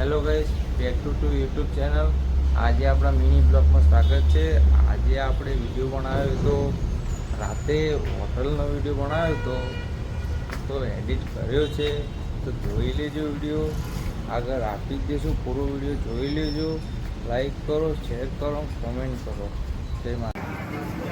Hello guys, back to YouTube channel. આજે આપણા mini બ્લોગમાં સ્વાગત છે. આજે આપણે વિડીયો બનાવ્યો હતો, રાતે હોટલનો વિડીયો બનાવ્યો હતો, તો એડિટ કર્યો છે. તો જોઈ લેજો વિડીયો, આગળ આપી જ દઈશું. પૂરો વિડીયો જોઈ લેજો. લાઈક કરો, શેર કરો, કોમેન્ટ કરો. જય માતા.